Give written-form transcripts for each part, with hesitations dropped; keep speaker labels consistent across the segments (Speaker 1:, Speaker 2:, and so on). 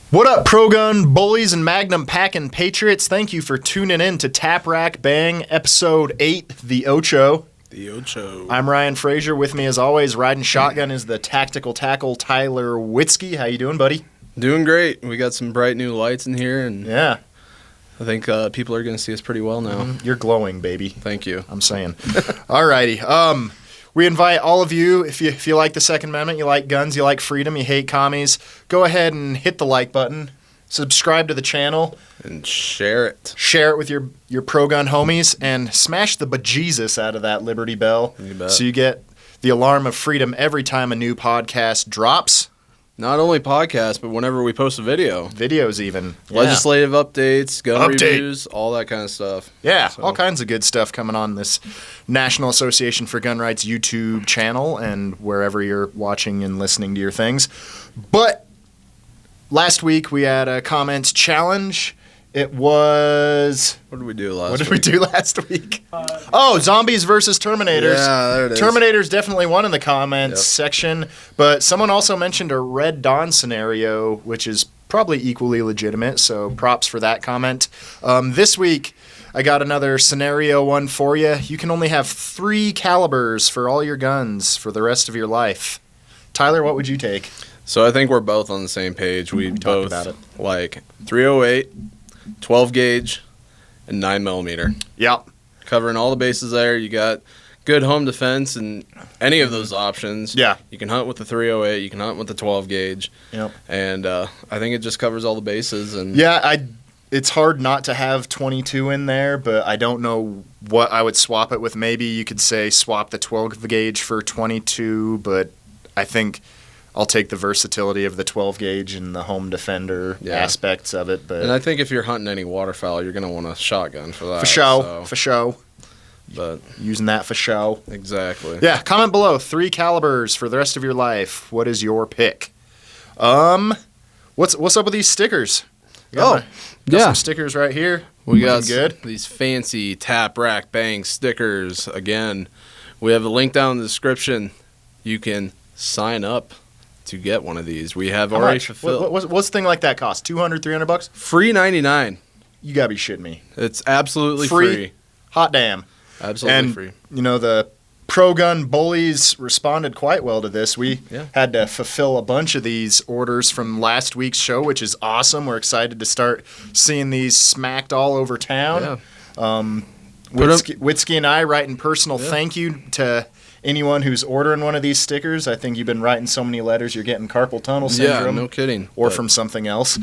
Speaker 1: What up, pro-gun bullies and magnum packing patriots? Thank you for tuning in to Tap Rack Bang, Episode 8, the Ocho.
Speaker 2: The Ocho.
Speaker 1: I'm Ryan Frazier. With me, as always, riding shotgun is the tactical tackle Tyler Witzke. How you doing, buddy?
Speaker 2: Doing great. We got some bright new lights in here, and
Speaker 1: Yeah.
Speaker 2: I think people are going to see us pretty well now.
Speaker 1: You're glowing, baby.
Speaker 2: Thank you.
Speaker 1: I'm saying. Alrighty. We invite all of you, if you like the Second Amendment, you like guns, you like freedom, you hate commies, go ahead and hit the like button, subscribe to the channel,
Speaker 2: And share it.
Speaker 1: share it with your pro-gun homies, and smash the bejesus out of that Liberty Bell
Speaker 2: You bet.
Speaker 1: so you get the alarm of freedom every time a new podcast drops.
Speaker 2: Not only podcasts, but whenever we post a video.
Speaker 1: Videos even. Yeah.
Speaker 2: Legislative updates, gun
Speaker 1: Update.
Speaker 2: reviews, all that kind of stuff.
Speaker 1: Yeah,
Speaker 2: So-
Speaker 1: all kinds of good stuff coming on this National Association for Gun Rights YouTube channel and wherever you're watching and listening to your things. But last week we had a comments challenge. It was...
Speaker 2: What did we do last
Speaker 1: What did
Speaker 2: week?
Speaker 1: we do last week? Zombies versus Terminators.
Speaker 2: Yeah, there it is.
Speaker 1: Terminators definitely won in the comments
Speaker 2: Yep.
Speaker 1: section, but someone also mentioned a Red Dawn scenario, which is probably equally legitimate, so props for that comment. This week, I got another scenario one for you. You can only have 3 calibers for all your guns for the rest of your life. Tyler, what would you take?
Speaker 2: So I think we're both on the same page. We
Speaker 1: talked
Speaker 2: both
Speaker 1: about it.
Speaker 2: like 308, 12 gauge, and 9mm.
Speaker 1: Yep.
Speaker 2: Covering all the bases there. You got good home defense and any of those options.
Speaker 1: Yeah.
Speaker 2: You can hunt with the 308. You can hunt with the 12 gauge.
Speaker 1: Yep.
Speaker 2: And I think it just covers all the bases. And
Speaker 1: Yeah, it's hard not to have 22 in there, but I don't know what I would swap it with. Maybe you could say swap the 12 gauge for 22, but I think I'll take the versatility of the 12 gauge and the home defender
Speaker 2: Yeah.
Speaker 1: aspects of it. But
Speaker 2: And I think if you're hunting any waterfowl, you're going to want a shotgun for that.
Speaker 1: for show,
Speaker 2: so-
Speaker 1: for show,
Speaker 2: But
Speaker 1: using that for show.
Speaker 2: exactly.
Speaker 1: Yeah, comment below. 3 calibers for the rest of your life. What is your pick? What's up with these stickers? Got
Speaker 2: yeah.
Speaker 1: some stickers right here.
Speaker 2: We got
Speaker 1: Looking good.
Speaker 2: these fancy Tap Rack Bang stickers. Again, we have a link down in the description. You can sign up to get one of these. We have
Speaker 1: How
Speaker 2: already
Speaker 1: much?
Speaker 2: fulfilled.
Speaker 1: What's a thing like that cost? $200, $300?
Speaker 2: Free 99.
Speaker 1: You gotta be shitting me.
Speaker 2: It's absolutely
Speaker 1: Free?
Speaker 2: free.
Speaker 1: Hot damn.
Speaker 2: Absolutely
Speaker 1: And,
Speaker 2: free.
Speaker 1: you know, the pro-gun bullies responded quite well to this. We
Speaker 2: Yeah.
Speaker 1: had to fulfill a bunch of these orders from last week's show, which is awesome. We're excited to start seeing these smacked all over town.
Speaker 2: Yeah.
Speaker 1: Witzke and I writing personal
Speaker 2: Yeah.
Speaker 1: thank you to anyone who's ordering one of these stickers. I think you've been writing so many letters, you're getting carpal tunnel
Speaker 2: Yeah,
Speaker 1: syndrome.
Speaker 2: no kidding.
Speaker 1: Or
Speaker 2: But-
Speaker 1: from something else.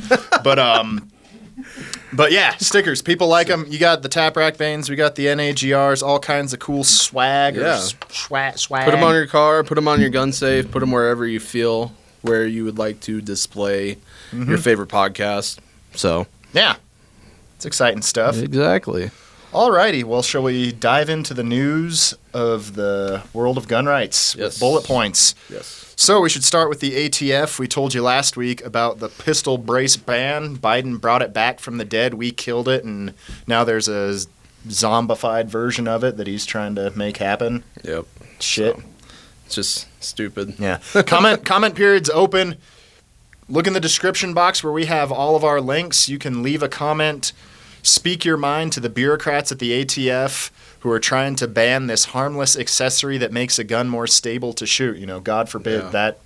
Speaker 1: But yeah, stickers. People like them. You got the Tap Rack Bangs. We got the NAGRs. All kinds of cool swag.
Speaker 2: Yeah.
Speaker 1: Swag.
Speaker 2: Put them on your car, put them on your gun safe, put them wherever you feel where you would like to display your favorite podcast. So,
Speaker 1: Yeah. It's exciting stuff.
Speaker 2: exactly.
Speaker 1: Alrighty. Well, shall we dive into the news of the world of gun rights
Speaker 2: Yes.
Speaker 1: with bullet points?
Speaker 2: Yes.
Speaker 1: So we should start with the ATF. We told you last week about the pistol brace ban. Biden brought it back from the dead. We killed it, and now there's a zombified version of it that he's trying to make happen.
Speaker 2: Yep.
Speaker 1: Shit.
Speaker 2: So, it's just stupid.
Speaker 1: Yeah. Comment period's open. Look in the description box where we have all of our links. You can leave a comment. Speak your mind to the bureaucrats at the ATF who are trying to ban this harmless accessory that makes a gun more stable to shoot. You know, God forbid that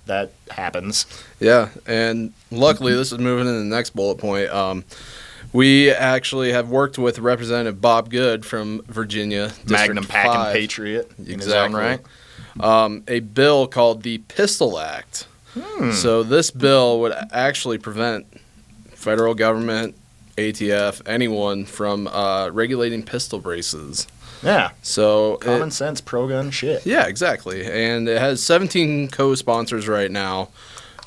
Speaker 1: happens.
Speaker 2: Yeah, and luckily this is moving into the next bullet point. We actually have worked with Representative Bob Good from Virginia, District
Speaker 1: Magnum packing
Speaker 2: 5.
Speaker 1: patriot in his own
Speaker 2: Exactly.
Speaker 1: right.
Speaker 2: A bill called the Pistol Act. So this bill would actually prevent federal government, ATF, anyone from regulating pistol braces.
Speaker 1: Yeah.
Speaker 2: So
Speaker 1: Common sense pro-gun shit.
Speaker 2: yeah, exactly. And it has 17 co-sponsors right now.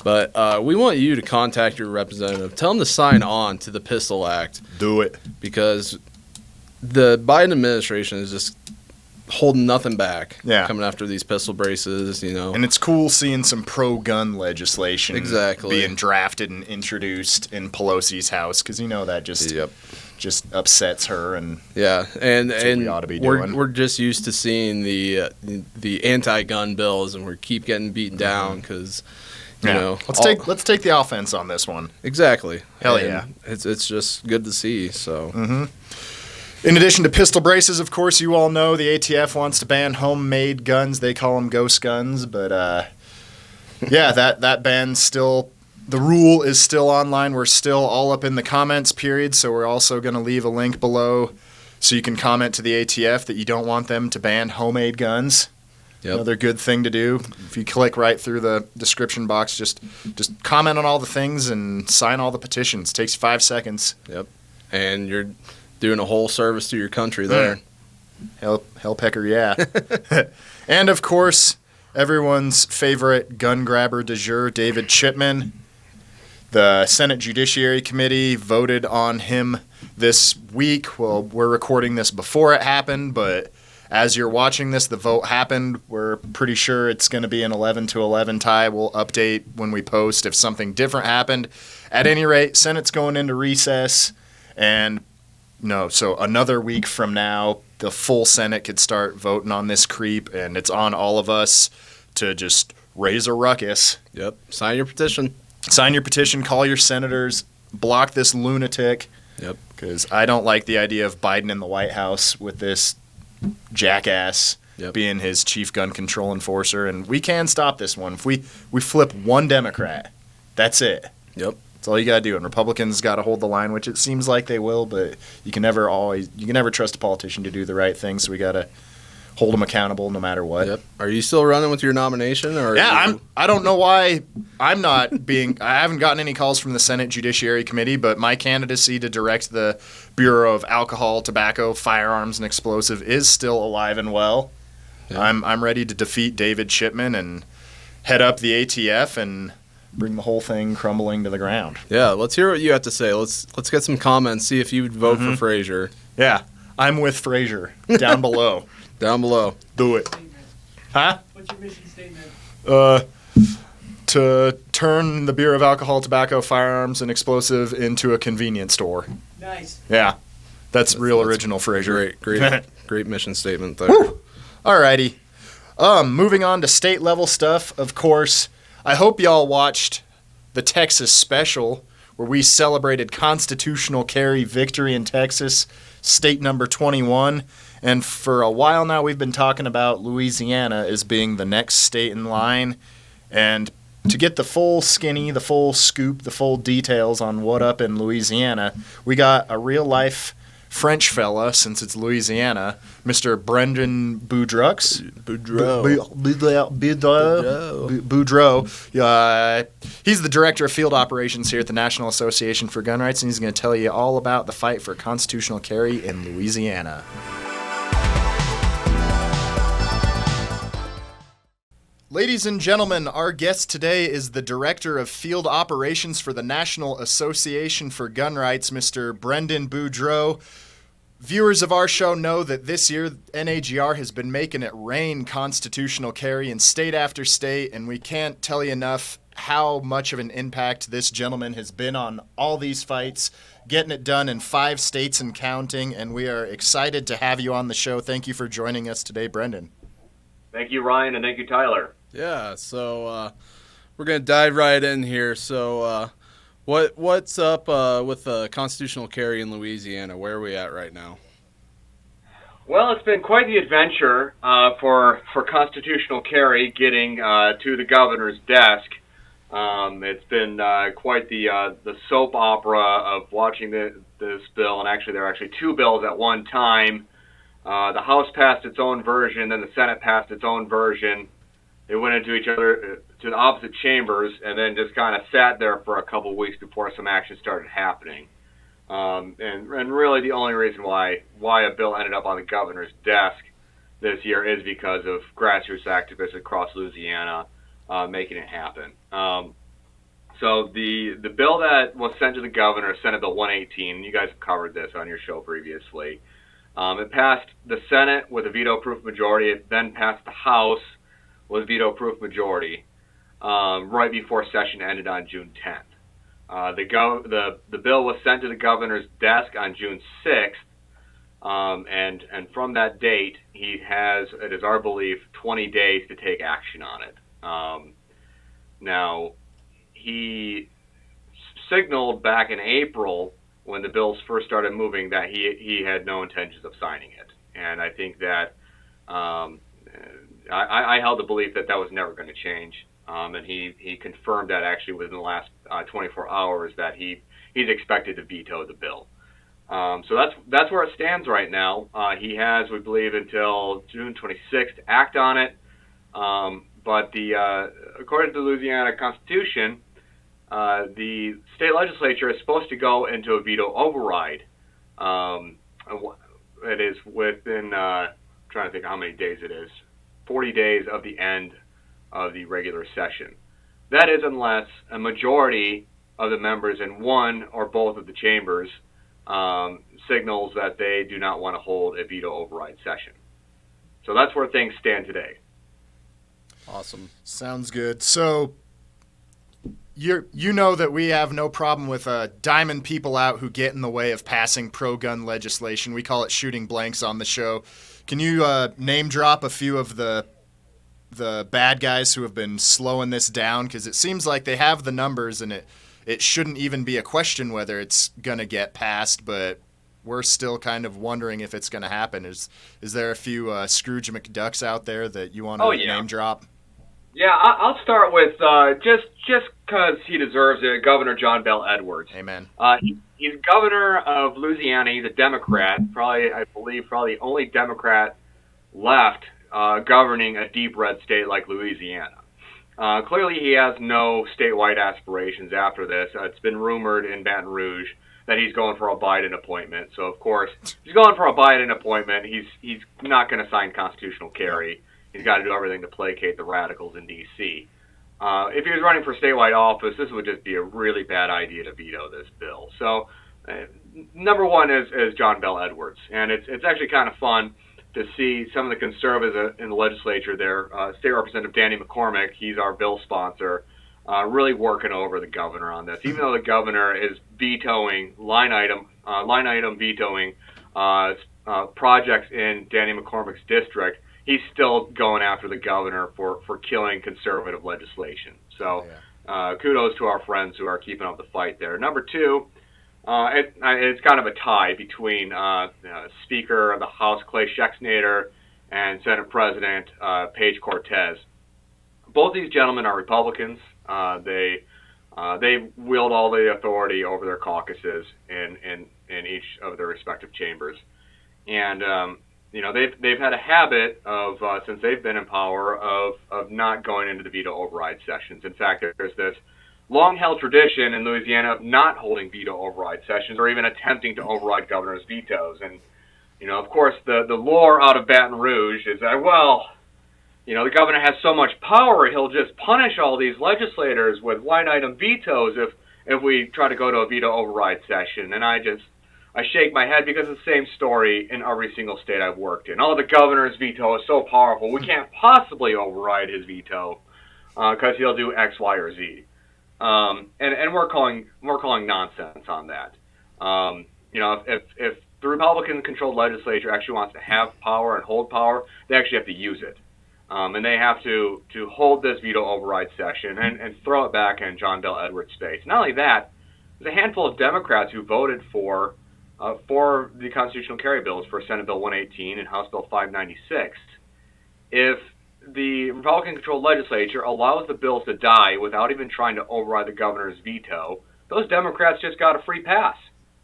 Speaker 2: But we want you to contact your representative. Tell them to sign on to the Pistol Act
Speaker 1: Do it.
Speaker 2: because the Biden administration is just holding nothing back.
Speaker 1: Yeah.
Speaker 2: Coming after these pistol braces, you know.
Speaker 1: And it's cool seeing some pro-gun legislation
Speaker 2: Exactly.
Speaker 1: being drafted and introduced in Pelosi's house because you know that just
Speaker 2: Yep.
Speaker 1: just upsets her and
Speaker 2: Yeah, and
Speaker 1: what
Speaker 2: and
Speaker 1: we ought to be
Speaker 2: we're
Speaker 1: doing.
Speaker 2: we're just used to seeing the anti-gun bills, and we keep getting beaten down because
Speaker 1: Let's take the offense on this one.
Speaker 2: Exactly.
Speaker 1: Hell
Speaker 2: and
Speaker 1: yeah.
Speaker 2: It's just good to see. So.
Speaker 1: Mm-hmm. In addition to pistol braces, of course, you all know the ATF wants to ban homemade guns. They call them ghost guns, but that ban's still. The rule is still online. We're still all up in the comments period, so we're also going to leave a link below so you can comment to the ATF that you don't want them to ban homemade guns. Yep. Another good thing to do. If you click right through the description box, just comment on all the things and sign all the petitions. It takes 5 seconds.
Speaker 2: Yep. And you're doing a whole service to your country there.
Speaker 1: Hellpecker, yeah. And, of course, everyone's favorite gun grabber du jour, David Chipman. The Senate Judiciary Committee voted on him this week. Well, we're recording this before it happened, but as you're watching this, the vote happened. We're pretty sure it's going to be an 11-11 tie. We'll update when we post if something different happened. At any rate, Senate's going into recess, and so another week from now, the full Senate could start voting on this creep, and it's on all of us to just raise a ruckus.
Speaker 2: Yep. Sign your petition.
Speaker 1: Sign your petition, call your senators, block this lunatic.
Speaker 2: Yep.
Speaker 1: Because I don't like the idea of Biden in the White House with this jackass being his chief gun control enforcer. And we can stop this one. If we flip one Democrat, that's it.
Speaker 2: Yep.
Speaker 1: That's all you got to do. And Republicans got to hold the line, which it seems like they will, but you can never trust a politician to do the right thing, so we got to hold them accountable no matter what.
Speaker 2: Yep. Are you still running with your nomination? Or
Speaker 1: I don't know why I'm not being. I haven't gotten any calls from the Senate Judiciary Committee, but my candidacy to direct the Bureau of Alcohol, Tobacco, Firearms, and Explosive is still alive and well. Yeah. I'm ready to defeat David Chipman and head up the ATF and bring the whole thing crumbling to the ground.
Speaker 2: Yeah, let's hear what you have to say. Let's get some comments. See if you would vote for Frasor.
Speaker 1: Yeah, I'm with Frasor. Down below.
Speaker 2: Down below.
Speaker 1: Do it. Huh?
Speaker 3: What's your mission statement?
Speaker 1: To turn the Bureau of Alcohol, Tobacco, Firearms, and Explosive into a convenience store.
Speaker 3: Nice.
Speaker 1: Yeah. That's original Frasor.
Speaker 2: Great mission statement there.
Speaker 1: Woo! Alrighty. Moving on to state level stuff, of course. I hope y'all watched the Texas special where we celebrated constitutional carry victory in Texas, state number 21. And for a while now, we've been talking about Louisiana as being the next state in line. And to get the full skinny, the full scoop, the full details on what up in Louisiana, we got a real-life French fella, since it's Louisiana, Mr. Brenden Boudreau. He's the director of field operations here at the National Association for Gun Rights, and he's going to tell you all about the fight for constitutional carry in Louisiana. Ladies and gentlemen, our guest today is the Director of Field Operations for the National Association for Gun Rights, Mr. Brenden Boudreau. Viewers of our show know that this year NAGR has been making it rain constitutional carry in state after state, and we can't tell you enough how much of an impact this gentleman has been on all these fights, getting it done in 5 states and counting, and we are excited to have you on the show. Thank you for joining us today, Brenden.
Speaker 4: Thank you, Ryan, and thank you, Tyler.
Speaker 2: Yeah, so we're going to dive right in here. So what's up with constitutional carry in Louisiana? Where are we at right now?
Speaker 4: Well, it's been quite the adventure for constitutional carry getting to the governor's desk. It's been quite the soap opera of watching this bill, and actually there are actually 2 bills at one time. The House passed its own version, then the Senate passed its own version. They went into each other to the opposite chambers, and then just kind of sat there for a couple of weeks before some action started happening. And really the only reason why a bill ended up on the governor's desk this year is because of grassroots activists across Louisiana making it happen. So the bill that was sent to the governor, Senate Bill 118, you guys have covered this on your show previously. It passed the Senate with a veto-proof majority. It then passed the House with a veto-proof majority right before session ended on June 10th. The bill was sent to the governor's desk on June 6th, and from that date, it is our belief, 20 days to take action on it. Now, he signaled back in April when the bills first started moving that he had no intentions of signing it. And I think that I held the belief that was never going to change. And he confirmed that actually within the last 24 hours that he's expected to veto the bill. So that's where it stands right now. He has, we believe, until June 26th to act on it. But according to the Louisiana Constitution, the state legislature is supposed to go into a veto override. It is within, trying to think how many days it is, 40 days of the end of the regular session. That is unless a majority of the members in one or both of the chambers signals that they do not want to hold a veto override session. So that's where things stand today.
Speaker 2: Awesome.
Speaker 1: Sounds good. So you know that we have no problem with diamond people out who get in the way of passing pro-gun legislation. We call it shooting blanks on the show. Can you name drop a few of the bad guys who have been slowing this down? Because it seems like they have the numbers, and it shouldn't even be a question whether it's going to get passed, but we're still kind of wondering if it's going to happen. Is there a few Scrooge McDucks out there that you want to name drop?
Speaker 4: Yeah, I'll start with just because he deserves it, Governor John Bel Edwards.
Speaker 1: Amen.
Speaker 4: He's governor of Louisiana. He's a Democrat, I believe the only Democrat left governing a deep red state like Louisiana. Clearly, he has no statewide aspirations after this. It's been rumored in Baton Rouge that he's going for a Biden appointment. So, of course, if he's going for a Biden appointment, he's not going to sign constitutional carry. He's got to do everything to placate the radicals in D.C. If he was running for statewide office, this would just be a really bad idea to veto this bill. So, number one is John Bel Edwards. And it's actually kind of fun to see some of the conservatives in the legislature there. State Representative Danny McCormick, he's our bill sponsor, really working over the governor on this. Even though the governor is vetoing line item vetoing projects in Danny McCormick's district, he's still going after the governor for killing conservative legislation. So kudos to our friends who are keeping up the fight there. Number two, it's kind of a tie between Speaker of the House Clay Schexnayder and Senate President Paige Cortez. Both these gentlemen are Republicans. They wield all the authority over their caucuses in each of their respective chambers, and they've had a habit of since they've been in power of not going into the veto override sessions. In fact, there's this long-held tradition in Louisiana of not holding veto override sessions or even attempting to override governor's vetoes. And of course, the lore out of Baton Rouge is that the governor has so much power he'll just punish all these legislators with line-item vetoes if we try to go to a veto override session. And I shake my head because it's the same story in every single state I've worked in. Oh, the governor's veto is so powerful, we can't possibly override his veto because he'll do X, Y, or Z. And we're calling nonsense on that. If the Republican-controlled legislature actually wants to have power and hold power, they actually have to use it. And they have to hold this veto override session and throw it back in John Bel Edwards' face. Not only that, there's a handful of Democrats who voted for the constitutional carry bills for Senate Bill 118 and House Bill 596. If the Republican-controlled legislature allows the bills to die without even trying to override the governor's veto, those Democrats just got a free pass.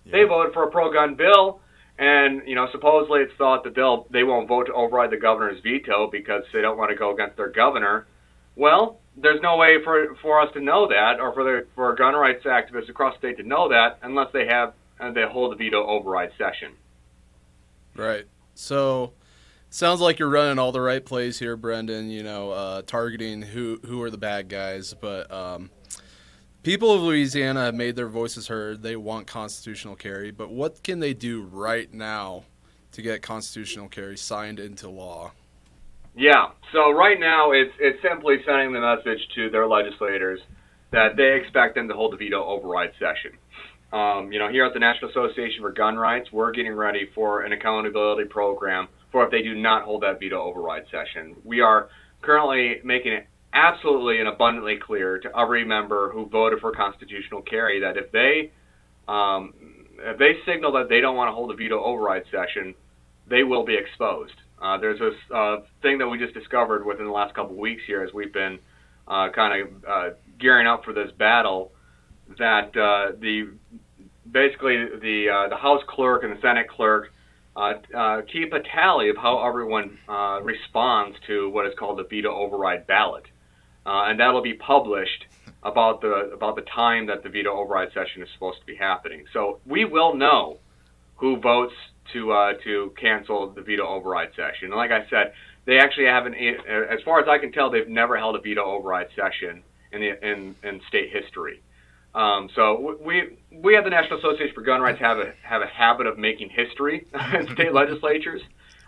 Speaker 4: Yeah. They voted for a pro-gun bill, and supposedly it's thought that they won't vote to override the governor's veto because they don't want to go against their governor. Well, there's no way for us to know that, or for gun rights activists across the state to know that, unless they hold the veto override session.
Speaker 2: Right. So, sounds like you're running all the right plays here, Brenden. Targeting who are the bad guys, but people of Louisiana have made their voices heard. They want constitutional carry, but what can they do right now to get constitutional carry signed into law?
Speaker 4: Yeah, so right now it's simply sending the message to their legislators that they expect them to hold the veto override session. Here at the National Association for Gun Rights, we're getting ready for an accountability program for if they do not hold that veto override session. We are currently making absolutely and abundantly clear to every member who voted for constitutional carry that if they signal that they don't want to hold a veto override session, they will be exposed. There's this thing that we just discovered within the last couple of weeks here as we've been kind of gearing up for this battle, that the House clerk and the Senate clerk keep a tally of how everyone responds to what is called the veto override ballot, and that'll be published about the time that the veto override session is supposed to be happening. So we will know who votes to cancel the veto override session. And like I said, they actually haven't, as far as I can tell, they've never held a veto override session in state history. So we at the National Association for Gun Rights have a habit of making history in state legislatures,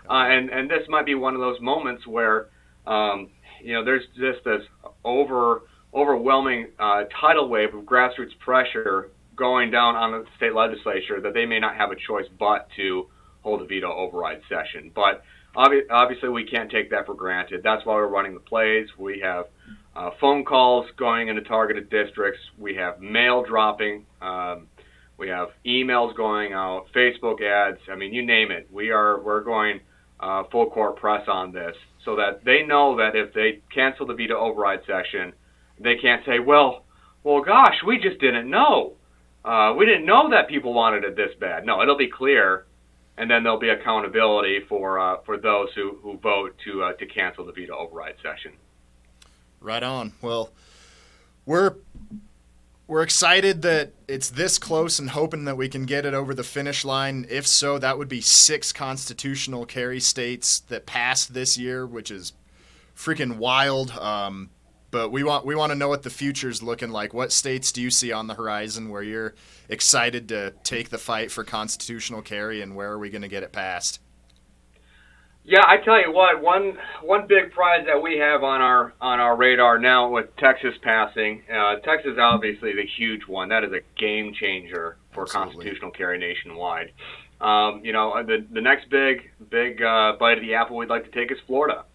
Speaker 4: and this might be one of those moments where there's just this overwhelming tidal wave of grassroots pressure going down on the state legislature that they may not have a choice but to hold a veto override session. But obviously we can't take that for granted. That's why we're running the plays. We have phone calls going into targeted districts. We have mail dropping. We have emails going out, Facebook ads. I mean, you name it. We're going full court press on this so that they know that if they cancel the veto override session, they can't say, well, gosh, we just didn't know. We didn't know that people wanted it this bad. No, it'll be clear, and then there'll be accountability for those who vote to cancel the veto override session.
Speaker 1: Right on. Well, we're excited that it's this close and hoping that we can get it over the finish line. If so, that would be 6 constitutional carry states that passed this year, which is freaking wild. But we want to know what the future's looking like. What states do you see on the horizon where you're excited to take the fight for constitutional carry, and where are we going to get it passed?
Speaker 4: Yeah, I tell you what, one big prize that we have on our radar now with Texas passing, Texas obviously the huge one. That is a game changer for constitutional carry nationwide. The next big bite of the apple we'd like to take is Florida.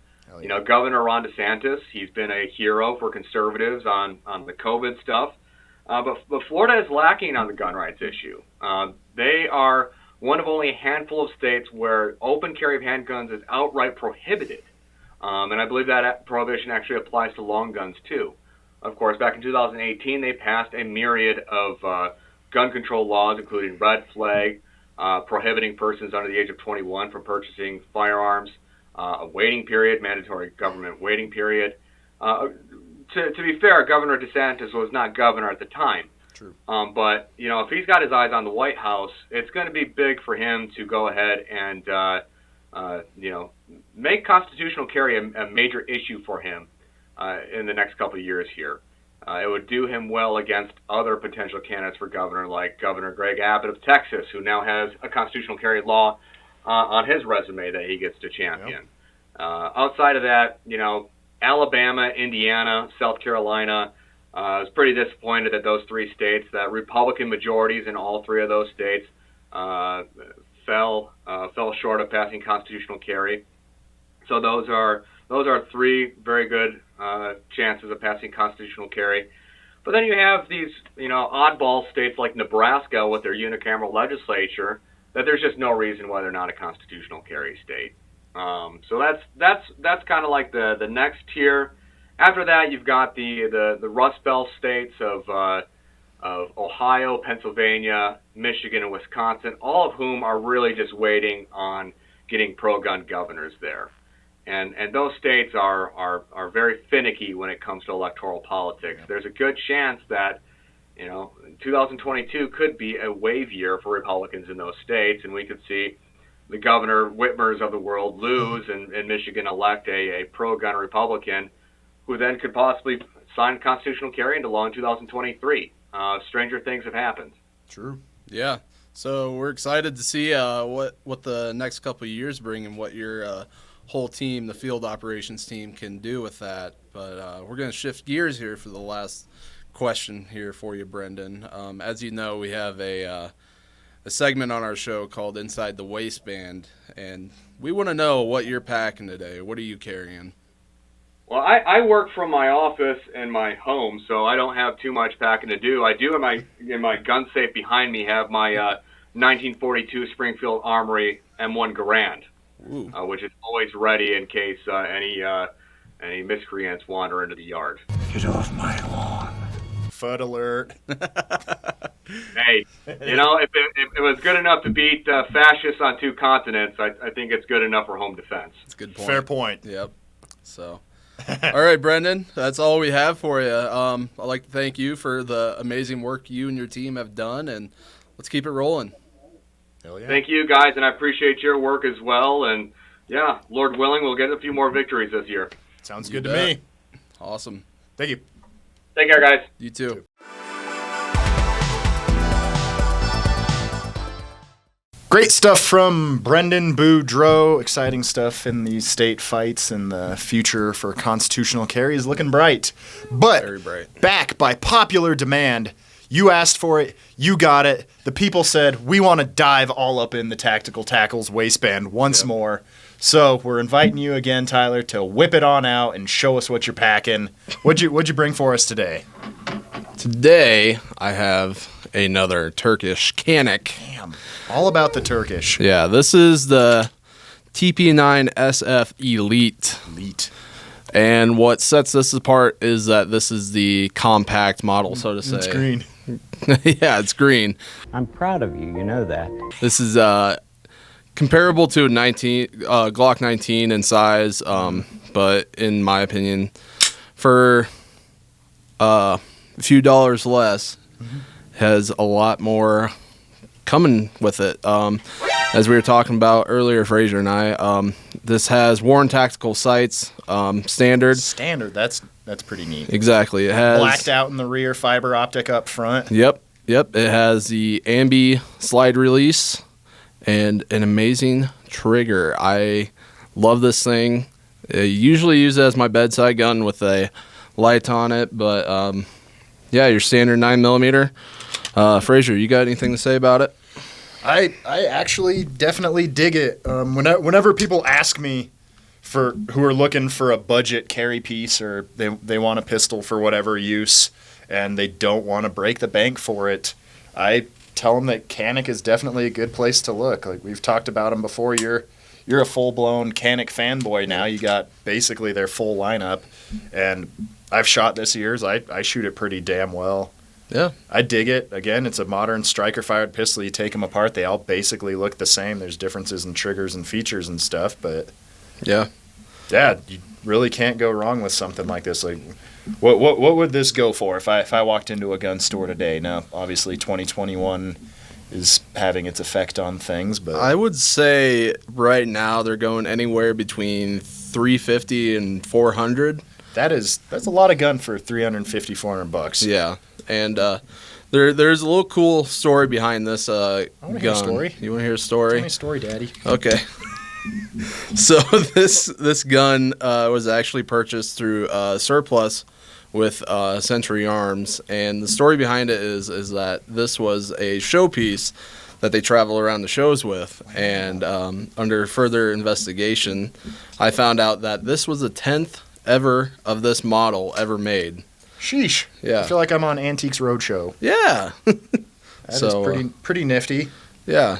Speaker 4: Governor Ron DeSantis, he's been a hero for conservatives on the COVID stuff. But Florida is lacking on the gun rights issue. They are one of only a handful of states where open carry of handguns is outright prohibited. And I believe that prohibition actually applies to long guns too. Of course, back in 2018, they passed a myriad of gun control laws, including red flag, prohibiting persons under the age of 21 from purchasing firearms, a waiting period, mandatory government waiting period. To be fair, Governor DeSantis was not governor at the time.
Speaker 1: True.
Speaker 4: But, if he's got his eyes on the White House, it's going to be big for him to go ahead and, make constitutional carry a major issue for him in the next couple of years here. It would do him well against other potential candidates for governor, like Governor Greg Abbott of Texas, who now has a constitutional carry law on his resume that he gets to champion. Yep. Outside of that, Alabama, Indiana, South Carolina, I was pretty disappointed that those 3 states, that Republican majorities in all 3 of those states fell short of passing constitutional carry. So those are 3 very good chances of passing constitutional carry. But then you have these, oddball states like Nebraska with their unicameral legislature that there's just no reason why they're not a constitutional carry state. So that's kind of like the next tier. After that, you've got the Rust Belt states of Ohio, Pennsylvania, Michigan, and Wisconsin, all of whom are really just waiting on getting pro-gun governors there. And those states are very finicky when it comes to electoral politics. There's a good chance that 2022 could be a wave year for Republicans in those states, and we could see the Governor Whitmers of the world lose and Michigan elect a pro-gun Republican who then could possibly sign constitutional carry into law in 2023. Stranger things have happened.
Speaker 1: True.
Speaker 2: Yeah. So we're excited to see what the next couple of years bring and what your whole team, the field operations team, can do with that. But we're going to shift gears here for the last question here for you, Brenden. As you know, we have a segment on our show called Inside the Waistband, and we want to know what you're packing today. What are you carrying?
Speaker 4: Well, I work from my office and my home, so I don't have too much packing to do. I do in my gun safe behind me have my 1942 Springfield Armory M1 Garand, which is always ready in case any miscreants wander into the yard.
Speaker 3: Get off my lawn.
Speaker 1: FUD alert.
Speaker 4: Hey, you know, if it was good enough to beat fascists on 2 continents, I think it's good enough for home defense.
Speaker 2: That's a good point.
Speaker 1: Fair point.
Speaker 2: Yep. So, all right, Brenden, that's all we have for you. I'd like to thank you for the amazing work you and your team have done, and let's keep it rolling.
Speaker 1: Hell yeah.
Speaker 4: Thank you, guys, and I appreciate your work as well. And, yeah, Lord willing, we'll get a few more victories this year.
Speaker 1: Sounds good to me.
Speaker 2: Awesome.
Speaker 1: Thank you.
Speaker 4: Take care, guys.
Speaker 2: You too.
Speaker 1: Great stuff from Brenden Boudreau. Exciting stuff in these state fights, and the future for constitutional carry is looking bright. But
Speaker 2: Very bright.
Speaker 1: back by popular demand, you asked for it, you got it. The people said, we want to dive all up in the tactical tackles waistband once more. So we're inviting you again, Tyler, to whip it on out and show us what you're packing. What'd you bring for us today?
Speaker 2: Today, I have another Turkish Canik.
Speaker 1: Damn. All about the Turkish.
Speaker 2: Yeah, this is the TP9sf Elite.
Speaker 1: Elite.
Speaker 2: And what sets this apart is that this is the compact model, so to say.
Speaker 1: It's green.
Speaker 2: Yeah, it's green.
Speaker 5: I'm proud of you, you know that.
Speaker 2: This is comparable to a Glock 19 in size, but in my opinion, for a few dollars less, has a lot more coming with it. As we were talking about earlier, Frasor and I, this has worn tactical sights, standard.
Speaker 1: Standard. That's pretty neat.
Speaker 2: Exactly. It has
Speaker 1: Blacked out in the rear, fiber optic up front.
Speaker 2: Yep. It has the ambi slide release and an amazing trigger. I love this thing. I usually use it as my bedside gun with a light on it, but yeah, your standard 9mm. Frasor, you got anything to say about it?
Speaker 1: I actually definitely dig it. Whenever people ask me who are looking for a budget carry piece, or they want a pistol for whatever use and they don't want to break the bank for it, I tell them that Canik is definitely a good place to look. Like we've talked about them before. You're a full-blown Canik fanboy now. You got basically their full lineup, and I've shot this year's. I shoot it pretty damn well.
Speaker 2: Yeah.
Speaker 1: I dig it. Again, it's a modern striker-fired pistol. You take them apart, they all basically look the same. There's differences in triggers and features and stuff, but
Speaker 2: Yeah,
Speaker 1: you really can't go wrong with something like this. Like, what would this go for if I walked into a gun store today? Now, obviously, 2021 is having its effect on things, but
Speaker 2: I would say right now they're going anywhere between $350 and $400.
Speaker 1: that's a lot of gun for $350, $400.
Speaker 2: Yeah, and there's a little cool story behind this gun.
Speaker 1: I want to hear a story.
Speaker 2: You want to hear a
Speaker 1: Tell
Speaker 2: story?
Speaker 1: me a story, Daddy.
Speaker 2: Okay. So this gun was actually purchased through surplus with Century Arms, and the story behind it is that this was a showpiece that they travel around the shows with, and under further investigation, I found out that this was the 10th ever of this model ever made.
Speaker 1: Sheesh.
Speaker 2: Yeah.
Speaker 1: I feel like I'm on Antiques Roadshow.
Speaker 2: Yeah.
Speaker 1: That is pretty nifty.
Speaker 2: Yeah.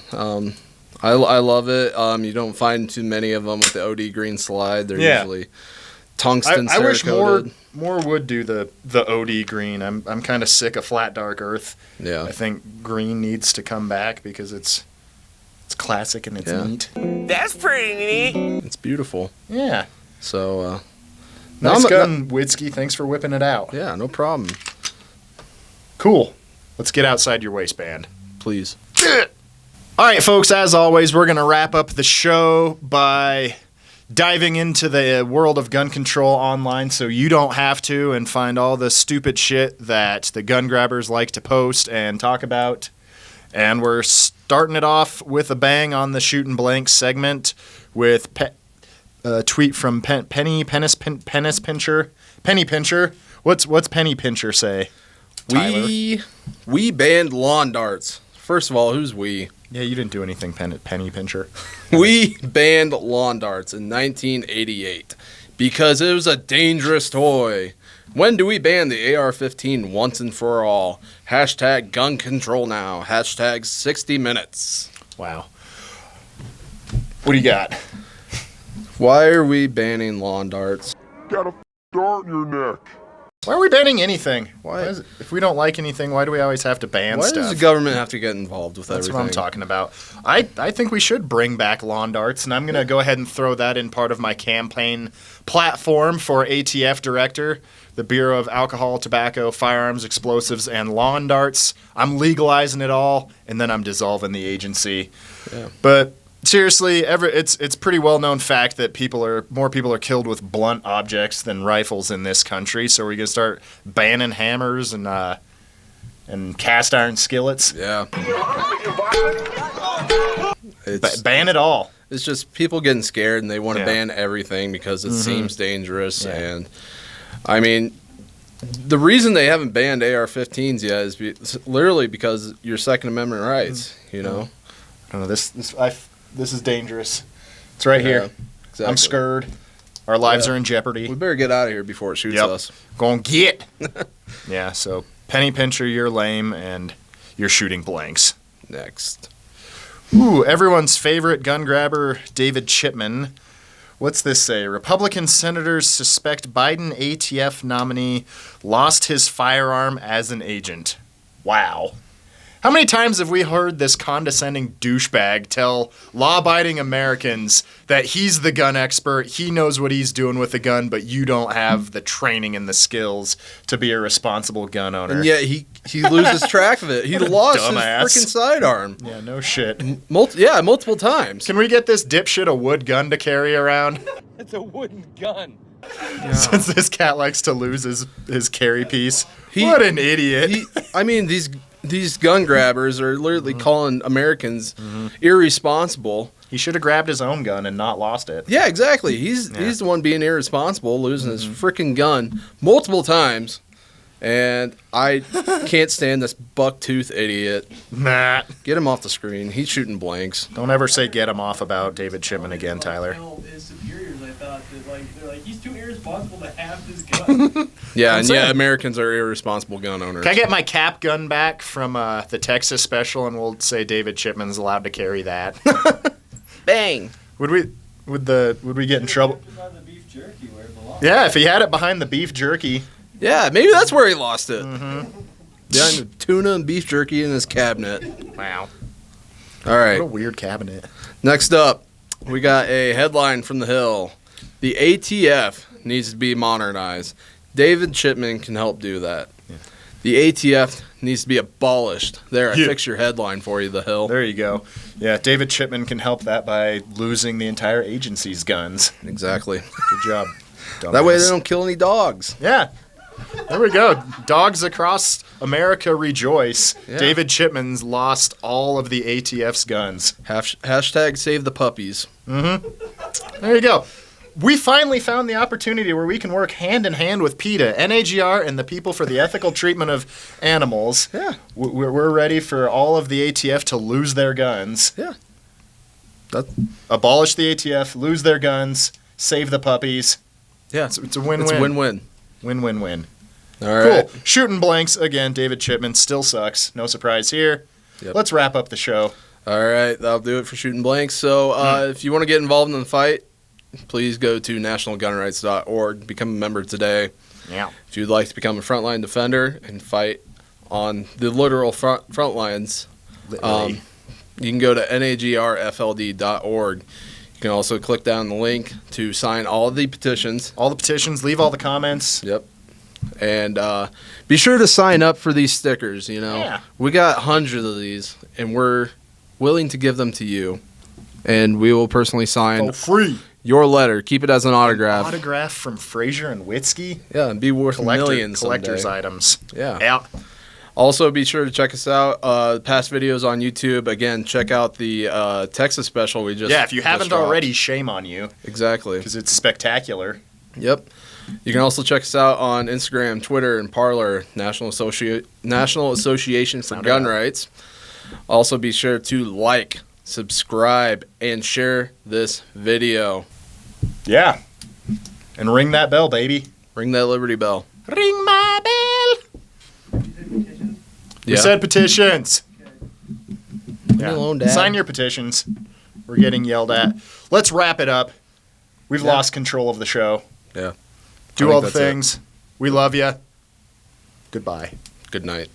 Speaker 2: I love it. You don't find too many of them with the OD green slide. They're usually tungsten
Speaker 1: I wish
Speaker 2: Cerakoted.
Speaker 1: more would do the OD green. I'm kind of sick of flat dark earth.
Speaker 2: Yeah.
Speaker 1: I think green needs to come back because it's classic and it's neat.
Speaker 6: That's pretty neat.
Speaker 2: It's beautiful.
Speaker 1: Yeah.
Speaker 2: So
Speaker 1: Nice gun, Witzke. Thanks for whipping it out.
Speaker 2: yeah, no problem.
Speaker 1: Cool. Let's get outside your waistband.
Speaker 2: Please.
Speaker 1: All right, folks, as always, we're going to wrap up the show by diving into the world of gun control online so you don't have to, and find all the stupid shit that the gun grabbers like to post and talk about. And we're starting it off with a bang on the Shootin' Blank segment with a tweet from Penny Pincher. What's Penny Pincher say? Tyler?
Speaker 2: We banned lawn darts. First of all, who's we?
Speaker 1: Yeah, you didn't do anything, Penny Pincher.
Speaker 2: We banned lawn darts in 1988 Because it was a dangerous toy. When do we ban the AR-15 once and for all? Hashtag gun control now. Hashtag 60 minutes.
Speaker 1: Wow. What do you got?
Speaker 2: Why are we banning lawn darts?
Speaker 3: Got a dart in your neck.
Speaker 1: Why are we banning anything?
Speaker 2: Why?
Speaker 1: If we don't like anything, why do we always have to ban
Speaker 2: Why
Speaker 1: stuff?
Speaker 2: does the government have to get involved with
Speaker 1: That's
Speaker 2: everything?
Speaker 1: what I'm talking about. I think we should bring back lawn darts, and I'm going to go ahead and throw that in part of my campaign platform for ATF director, the Bureau of Alcohol, Tobacco, Firearms, Explosives, and Lawn Darts. I'm legalizing it all, and then I'm dissolving the agency.
Speaker 2: Yeah.
Speaker 1: But seriously, it's pretty well known fact that more people are killed with blunt objects than rifles in this country. So we're gonna start banning hammers and cast iron skillets.
Speaker 2: Yeah.
Speaker 1: Ban it all.
Speaker 2: It's just people getting scared and they want to
Speaker 1: Yeah.
Speaker 2: ban everything because it seems dangerous.
Speaker 1: Yeah.
Speaker 2: And I mean, the reason they haven't banned AR-15s yet is literally because your Second Amendment rights. You know.
Speaker 1: I don't know. This is dangerous. It's right here.
Speaker 2: Exactly.
Speaker 1: I'm scared. Our lives
Speaker 2: Yeah.
Speaker 1: are in jeopardy.
Speaker 2: We better get out of here before it shoots us.
Speaker 1: Gonna get. Yeah. So penny pincher, you're lame, and you're shooting blanks.
Speaker 2: Next.
Speaker 1: Ooh, everyone's favorite gun grabber, David Chipman. What's this say? Republican senators suspect Biden ATF nominee lost his firearm as an agent. Wow. How many times have we heard this condescending douchebag tell law-abiding Americans that he's the gun expert, he knows what he's doing with the gun, but you don't have the training and the skills to be a responsible gun owner?
Speaker 2: And yet he loses track of it. He lost
Speaker 1: dumbass.
Speaker 2: his freaking sidearm.
Speaker 1: Yeah, no shit.
Speaker 2: Multiple times.
Speaker 1: Can we get this dipshit a wood gun to carry around?
Speaker 6: It's a wooden gun.
Speaker 1: Since this cat likes to lose his carry piece.
Speaker 2: He-
Speaker 1: What an idiot.
Speaker 2: I mean, these gun grabbers are literally calling Americans irresponsible.
Speaker 1: He should have grabbed his own gun and not lost it.
Speaker 2: Yeah, exactly. He's the one being irresponsible, losing his freaking gun multiple times. And I can't stand this bucktooth idiot.
Speaker 1: Nah.
Speaker 2: Get him off the screen. He's shooting blanks.
Speaker 1: Don't ever say get him off about David Chipman again, Tyler.
Speaker 7: His superiors, I thought that they're like he's too irresponsible to have this gun.
Speaker 2: Yeah, and
Speaker 1: saying.
Speaker 2: Americans are irresponsible gun owners.
Speaker 1: Can I get my cap gun back from the Texas special, and we'll say David Chipman's allowed to carry that?
Speaker 2: Bang.
Speaker 1: Would we get in trouble?
Speaker 7: On the beef jerky where it belongs.
Speaker 1: Yeah, if he had it behind the beef jerky.
Speaker 2: Yeah, maybe that's where he lost it. Behind the tuna and beef jerky in his cabinet.
Speaker 1: Wow.
Speaker 2: All right.
Speaker 1: What a weird cabinet.
Speaker 2: Next up, we got a headline from the Hill. The ATF needs to be modernized. David Chipman can help do that.
Speaker 1: Yeah.
Speaker 2: The ATF needs to be abolished. There, I
Speaker 1: Yeah.
Speaker 2: fixed your headline for you, the Hill.
Speaker 1: There you go. Yeah, David Chipman can help that by losing the entire agency's guns.
Speaker 2: Exactly.
Speaker 1: Good job.
Speaker 2: That way they
Speaker 1: dumbass.
Speaker 2: don't kill any dogs.
Speaker 1: Yeah. There we go. Dogs across America rejoice.
Speaker 2: Yeah.
Speaker 1: David Chipman's lost all of the ATF's guns.
Speaker 2: Hashtag save the puppies.
Speaker 1: There you go. We finally found the opportunity where we can work hand in hand with PETA, NAGR, and the People for the Ethical Treatment of Animals.
Speaker 2: Yeah.
Speaker 1: We're ready for all of the ATF to lose their guns.
Speaker 2: Yeah.
Speaker 1: Abolish the ATF, lose their guns, save the puppies.
Speaker 2: Yeah.
Speaker 1: It's a win-win.
Speaker 2: It's a win-win.
Speaker 1: Win-win-win.
Speaker 2: All right.
Speaker 1: Cool. Shooting blanks again. David Chipman still sucks. No surprise here.
Speaker 2: Yep.
Speaker 1: Let's wrap up the show.
Speaker 2: All right, that'll do it for shooting blanks. So if you want to get involved in the fight, please go to nationalgunrights.org. Become a member today.
Speaker 1: Yeah.
Speaker 2: If you'd like to become a frontline defender and fight on the literal front lines,
Speaker 1: Literally.
Speaker 2: you can go to nagrfld.org. You can also click down the link to sign all of the petitions.
Speaker 1: All the petitions. Leave all the comments.
Speaker 2: Yep. And be sure to sign up for these stickers, you know.
Speaker 1: Yeah.
Speaker 2: We got hundreds of these, and we're willing to give them to you. And we will personally sign
Speaker 1: free.
Speaker 2: your letter. Keep it as an autograph.
Speaker 1: Autograph from Frasor and Witzke.
Speaker 2: Yeah, and be worth millions
Speaker 1: Collector's
Speaker 2: someday.
Speaker 1: items.
Speaker 2: Yeah.
Speaker 1: Yeah.
Speaker 2: Also, be sure to check us out. Past videos on YouTube. Again, check out the Texas special we just
Speaker 1: Yeah, if you haven't
Speaker 2: dropped.
Speaker 1: already, shame on you.
Speaker 2: Exactly.
Speaker 1: Because it's spectacular.
Speaker 2: Yep. You can also check us out on Instagram, Twitter, and Parler, National Association for
Speaker 1: Found
Speaker 2: Gun
Speaker 1: out.
Speaker 2: Rights. Also, be sure to like, subscribe, and share this video.
Speaker 1: Yeah. And ring that bell, baby.
Speaker 2: Ring that Liberty bell.
Speaker 1: Ring my bell.
Speaker 7: Petitions?
Speaker 1: We said petitions.
Speaker 2: Leave me alone, Dad.
Speaker 1: Sign your petitions. We're getting yelled at. Let's wrap it up. We've lost control of the show.
Speaker 2: Yeah.
Speaker 1: Do all the things. We love you. Goodbye.
Speaker 2: Good night.